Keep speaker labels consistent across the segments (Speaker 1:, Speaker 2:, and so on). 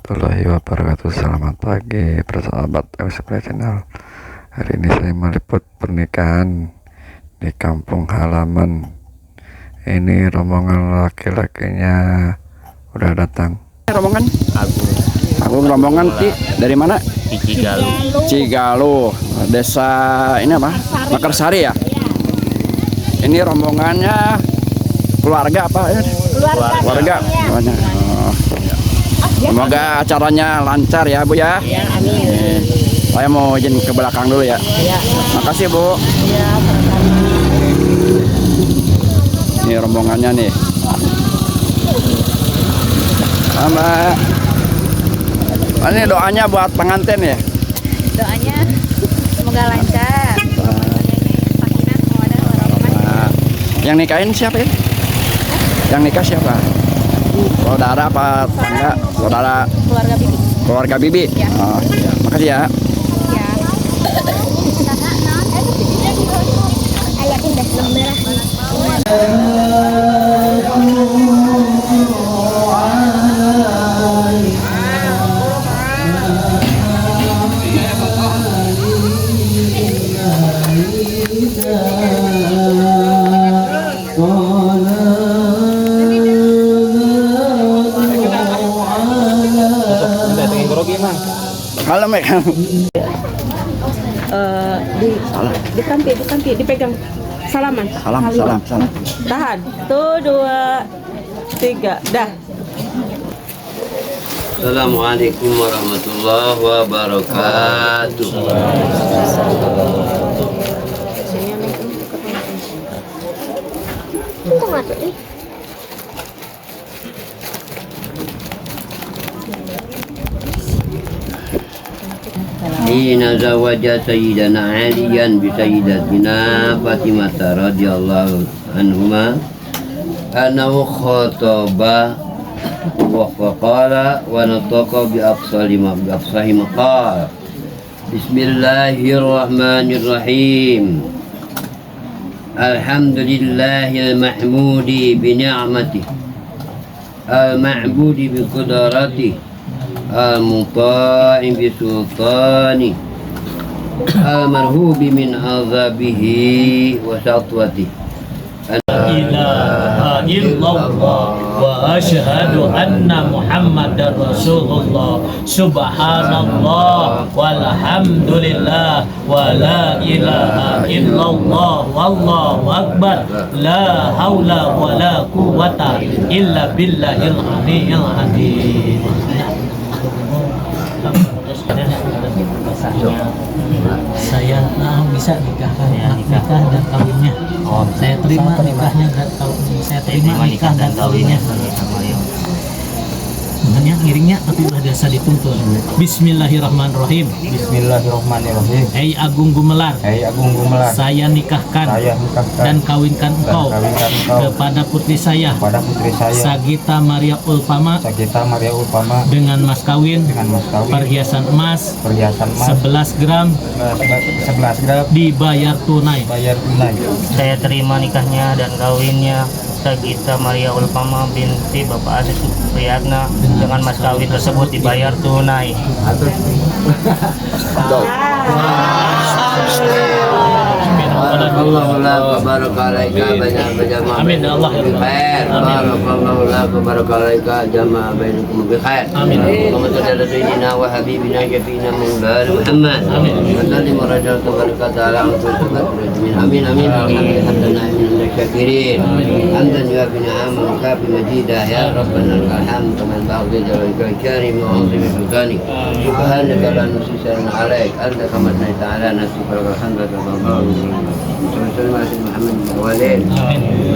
Speaker 1: warahmatullahi wabarakatuh. Selamat pagi persahabat Eusebia Channel. Hari ini saya meliput pernikahan di kampung halaman. Ini rombongan laki-lakinya udah datang.
Speaker 2: Rombongan
Speaker 3: Agung
Speaker 2: rombongan dari mana?
Speaker 3: Cigaluh, desa ini apa? Makarsari ya. Ini rombongannya keluarga apa ya? Keluarga. Oh. Semoga acaranya lancar ya Bu ya.
Speaker 4: Ya, amin.
Speaker 3: Saya mau izin ke belakang dulu ya.
Speaker 4: Ya.
Speaker 3: Makasih Bu.
Speaker 4: Ya,
Speaker 3: Ini rombongannya nih. Sama. Ini doanya buat pengantin ya.
Speaker 4: doanya semoga lancar. Sakinah, mawaddah, warahmah.
Speaker 3: Yang nikahin siapa ya? Yang nikah siapa? Saudara apa tetangga? Saudara
Speaker 4: Keluarga bibi.
Speaker 3: keluarga bibi.
Speaker 4: Ya.
Speaker 3: Oh, ya. Makasih ya.
Speaker 4: Ya. Ayat indah merah.
Speaker 3: Halo Mek.
Speaker 5: Ditampi, dipegang. Salaman.
Speaker 3: Salam.
Speaker 5: Tahan. Tuh, 2, 3, dah.
Speaker 6: Assalamualaikum warahmatullahi wabarakatuh. Hina zawaja sayyidana aliyan bi sayyidatina Fatimah radhiyallahu anhuma annahu khataba wa qala wa nataqa bi afsali maqal. Bismillahirrahmanirrahim. Alhamdulillahil mahmudi bi ni'matihi al-ma'budi bi qudratihi al-muta'i bi sultani al-marhubi min azabihi wa satwatihi.
Speaker 7: Ilaha illallah wa asyhadu anna Muhammadar Rasulullah. Subhanallah walhamdulillah wa la ilaha illallah wallahu akbar. La haula wa la quwwata illa billahil aliyyil azim. Saya bisa nikahkan nikah dan kawinnya. Saya terima nikahnya dan kawinnya. Saya terima nikah dan kawinnya. Hanya ngiringnya tapi udah biasa dituntun. Bismillahirrahmanirrahim.
Speaker 8: Bismillahirrahmanirrahim.
Speaker 7: Hei Agung Gumelar, saya nikahkan dan kawinkan engkau kepada putri saya Sagita Maria Ulpama dengan mas kawin perhiasan emas 11 gram dibayar tunai.
Speaker 8: Saya terima nikahnya dan kawinnya Sagita Maria Ulpama binti Bapak Aziz Supriyatna dengan mas kawin tersebut dibayar tunai.
Speaker 6: Barakallahu laka barakalaika jama'a
Speaker 7: Amin ya Allah ya Rabbal
Speaker 6: khair. Barakallahu laka barakalaika jama'a bainakum bi khair.
Speaker 7: Amin.
Speaker 6: Allahumma salli ala sayyidina wa habibina syafiina maulana Muhammad.
Speaker 7: Amin.
Speaker 6: Wa sallim wa raja'tu barakata ala rasulillah. Amin. Alhamdulillah min syakirin. Hamdan yuafi ni'amahu wa kafi majidah ya rabbana lakal hamd kama ba'da jalalika karim wa 'azimi sultanik. Subhanaka la nuhsi sana'an 'alaik anta kama asnaita 'ala nafsika wa hamdaka وسلم على سيدنا محمد الأولين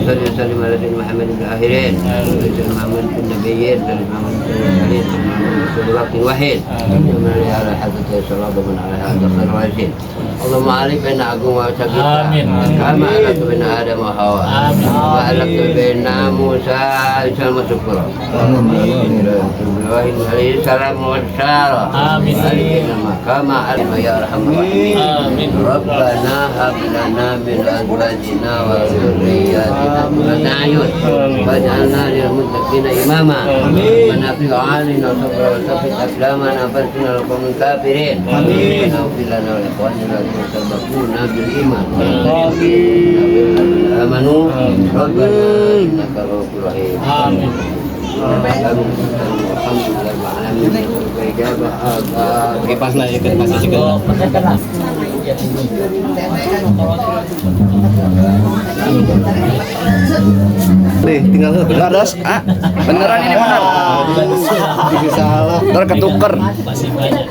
Speaker 6: وسلم على سيدنا محمد الآخرين وسلم محمد النبيين وسلم محمد المرسلين وسلم محمد رسول وقت وحيد ومن على حضرة صلاة ومن على هذا خير الوارثين. اللهم عليك بين عقوم وسكينة كما علقت بين آدم وحواء وعلقت بين موسى عيسى وسكرة عليه السلام والسلام كما علم يا أرحم الراحمين. ربنا هب لنا من أزواجنا وذرياتنا قرة أعين واجعلنا للمتقين إماما ونفع علينا صبرا ثبت أقدامنا فانصرنا على القوم الكافرين آمين واغفر لنا ولإخواننا الذين سبقونا بالإيمان والذين آمنوا ربنا إنك رؤوف رحيم آمين
Speaker 3: Oke, pas lah ikut masih juga. Nih, tinggal benar dos. Ah, beneran ini benar. Salah. Ntar ketuker.
Speaker 7: Masih banyak.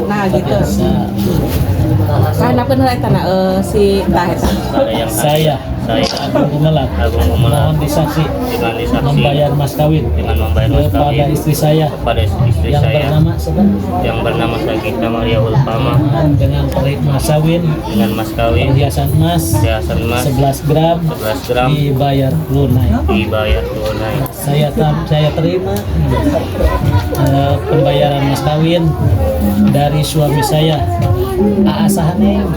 Speaker 5: Nah gitu. Karena bener tanah si tah eta.
Speaker 7: Saya Agung Gumelar mohon disaksi membayar mas kawin kepada istri saya yang bernama
Speaker 8: yang bernama Sagita Maria Ulpama
Speaker 7: dengan mas kawin perhiasan emas 11 gram dibayar tunai. Saya terima pembayaran mas kawin dari suami saya Aa Sahaneng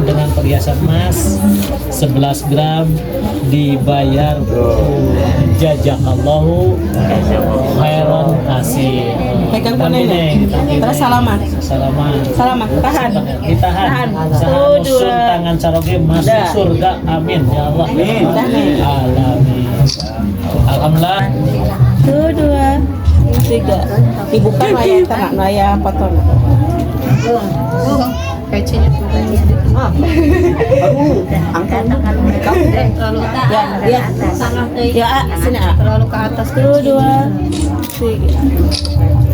Speaker 7: dengan perhiasan emas 11 gram dibayar jazakallahu khairan kasih.
Speaker 5: Pegang punenya. Terus salaman. Tahan.
Speaker 7: Ditahan. Sahan usul tangan saroge masuk surga. Amin ya Allah. Alamin. Alhamdulillah.
Speaker 5: 1, 2, 3. Dibuka naya tanah naya paton.
Speaker 4: Kayaknya
Speaker 5: Angkat. Ya, sini A.
Speaker 4: terlalu ke atas
Speaker 5: 1, 2, 3.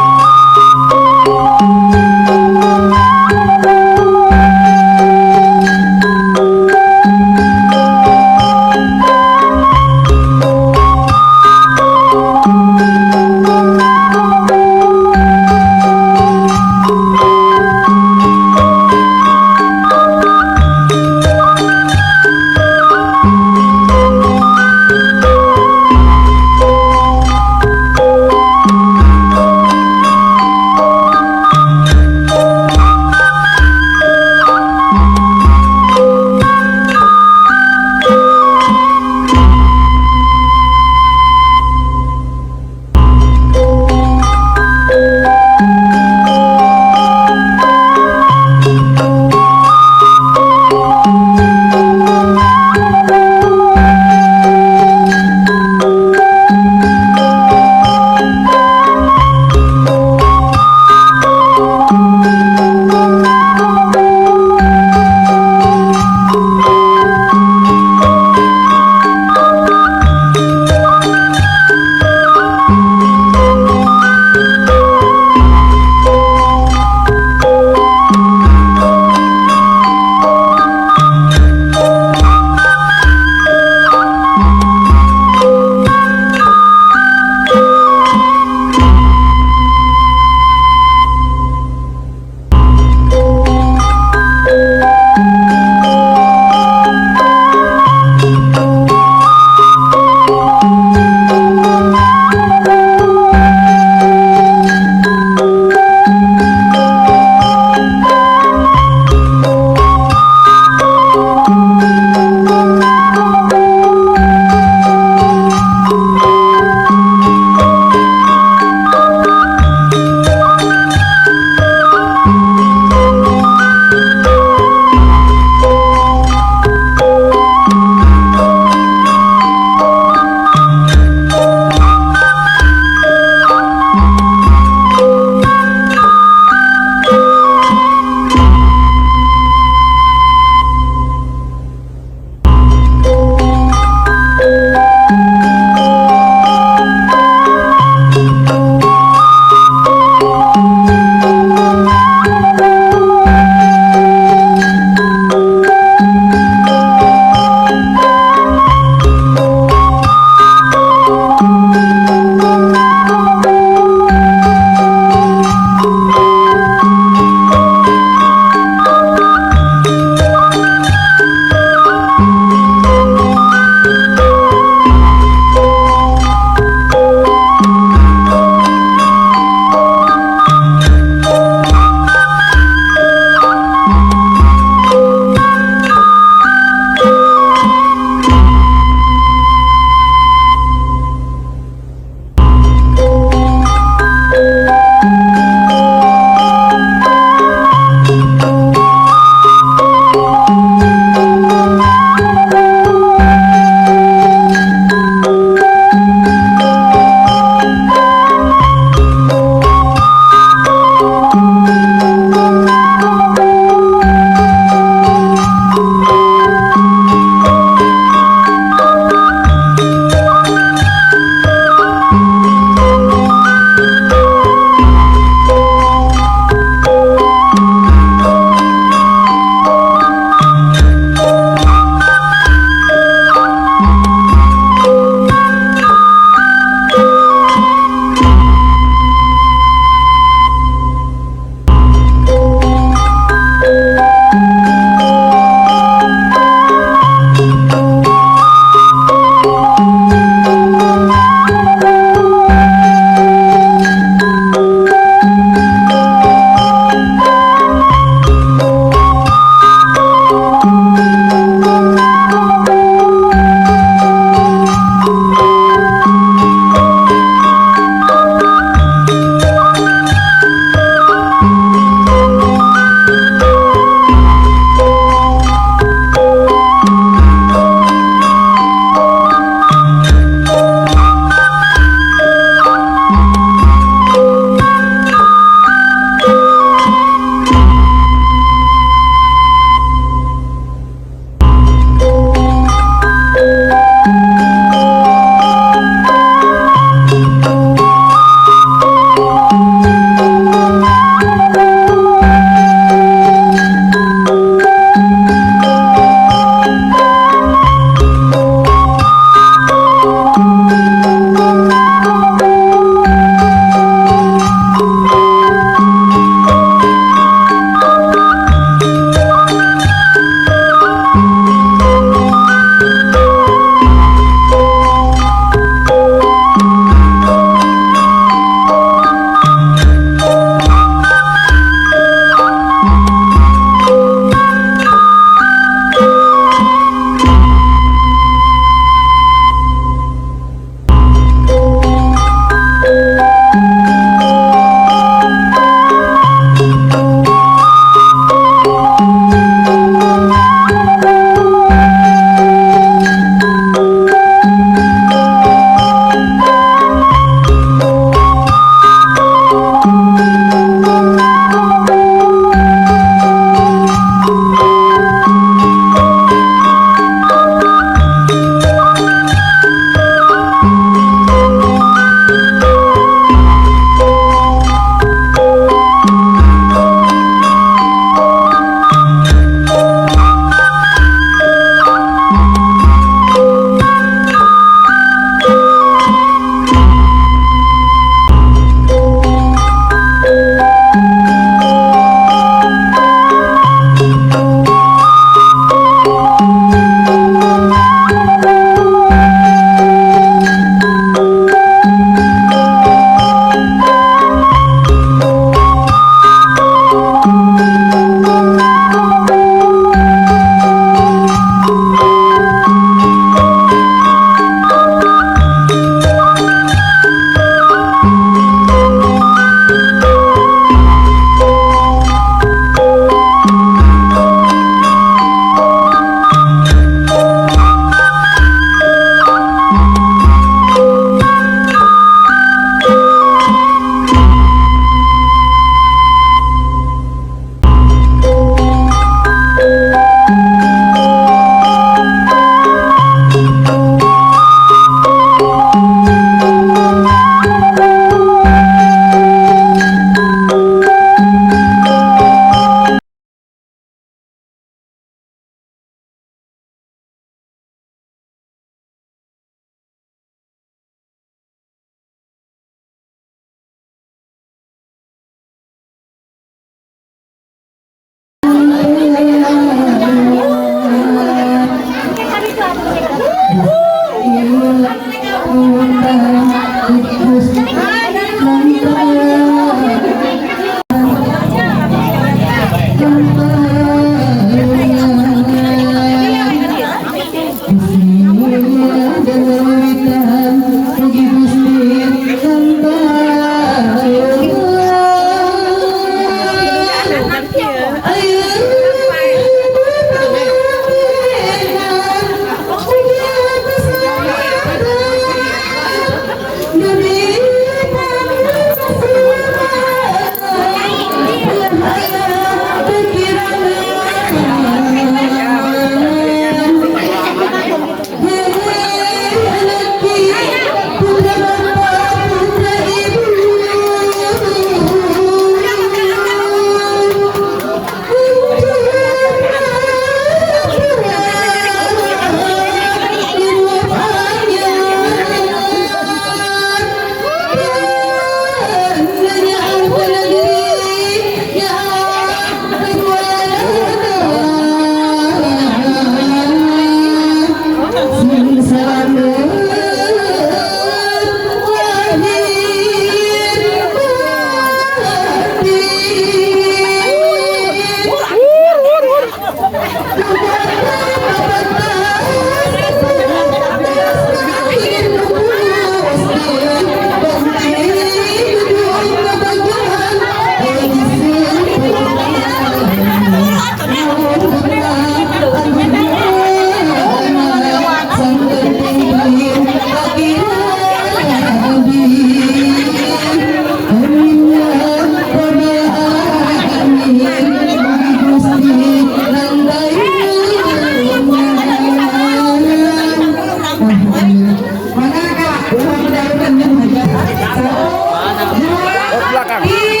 Speaker 5: Ih,